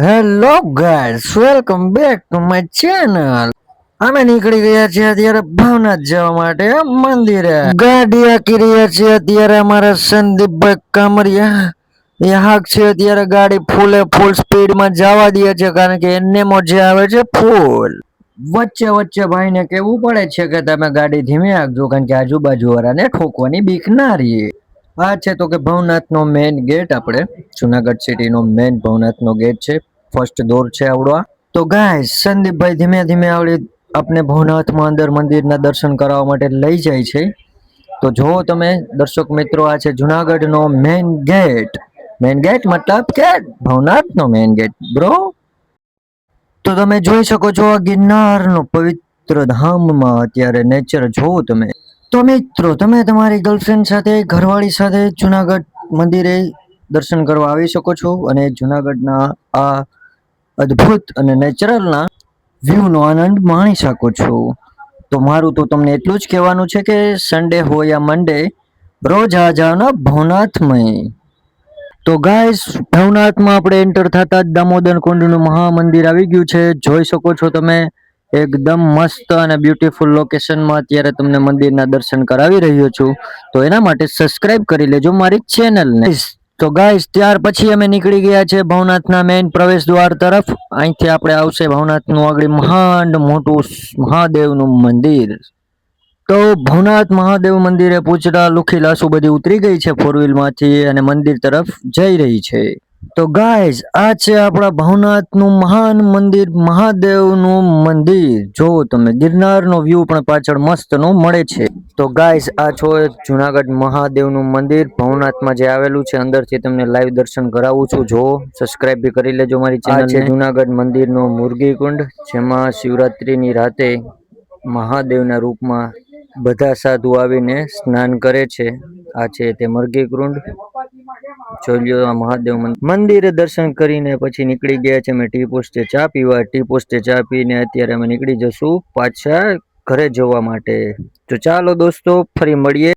Hello guys, welcome back to my channel. અમે નીકળી ગયા છીએ અત્યારે ભાવનાથ જવા માટે મંદિરે. ગાડી હાકી રહ્યા છીએ અત્યારે અમારા સંદીપભાઈ કામરિયા. એ હાક છે અત્યારે ગાડી ફૂલ સ્પીડમાં જવા દે છે, કારણ કે એને મજા આવે છે ફૂલ. વચ્ચે વચ્ચે ભાઈને કેવું પડે છે કે તમે ગાડી ધીમે હાકજો, કારણ કે આજુબાજુ વાળાને ઠોકવાની બીક ના રહે. આ છે તો કે ભવનાથ નો મેઇન ગેટ, આપણે જુનાગઢ સિટી નો મેઇન ભવનાથ નો ગેટ છે. ફર્સ્ટ દોર છે આવડો. તો ગાઈસ, સંદીપભાઈ ધીમે ધીમે આવડી આપણે ભવનાથમાં અંદર મંદિરના દર્શન કરવા માટે લઈ જાય છે. તો જો તમે દર્શક મિત્રો, આ છે જુનાગઢ નો મેઇન ગેટ. મેઇન ગેટ મતલબ કે ભવનાથ નો મેઇન ગેટ બ્રો. તો તમે જોઈ શકો છો આ ગિરનાર નો પવિત્ર ધામમાં અત્યારે નેચર જોવો તમે. તો મિત્રો, તમે તમારી ગર્લફ્રેન્ડ સાથે, ઘરવાળી સાથે જુનાગઢ મંદિરે દર્શન કરવા આવી શકો છો, અને જુનાગઢના આ અદ્ભુત અને નેચરલના વ્યૂનો આનંદ માણી શકો છો. તો મારું તો તમને એટલું જ કહેવાનું છે કે સન્ડે હોય યા મંડે, રોજ આ જાઓના ભવનાથમાં. તો ગાઈસ, ભવનાથમાં આપણે એન્ટર થતા જ દામોદર કુંડનું મહામંદિર આવી ગયું છે. જોઈ શકો છો તમે, એકદમ મસ્ત અને બ્યુટીફુલ લોકેશનમાં અત્યારે તમને મંદિરના દર્શન કરાવી રહ્યો છું. તો એના માટે સબસ્ક્રાઇબ કરી લેજો મારી ચેનલને. તો ગાઈસ, ત્યાર પછી અમે નીકળી ગયા છે ભવનાથના મેઇન પ્રવેશ દ્વાર તરફ. અહીંથી આપણે આવશે ભવનાથનું આગળ મહાન મોટું મહાદેવનું મંદિર. તો ભવનાથ મહાદેવ મંદિરે પૂછડા લુખી લાસુ બધી ઉતરી ગઈ છે ફોર વ્હીલ માંથી, અને મંદિર તરફ જઈ રહી છે. તો ગાઈસ, આ છે આપણા ભવનાથનું મહાન મંદિર, મહાદેવનું મંદિર. જોવો તમે, ગિરનારનો વ્યૂ પણ પાછળ મસ્તનો મળે છે. તો ગાઈસ, આ છો જુનાગઢ મહાદેવનું મંદિર ભવનાથમાં જે આવેલું છે. અંદરથી તમને લાઈવ દર્શન કરાવું છું. જોવો, સબસ્ક્રાઇબ બી કરી લેજો મારી ચેનલ. આ છે જુનાગઢ મંદિરનો મુરગી કુંડ, જેમાં શિવરાત્રીની રાતે મહાદેવના રૂપમાં બધા સાધુ આવીને સ્નાન કરે છે. આ છે તે મુરગી કુંડ. જોઈ લ્યો આ મહાદેવ મંદિરે દર્શન કરીને પછી નીકળી ગયા છે અમે ટી પોસ્ટે ચા પીવા. ટી પોસ્ટે ચા પીને અત્યારે અમે નીકળી જશું પાછા ઘરે જવા માટે. તો ચાલો દોસ્તો, ફરી મળીએ.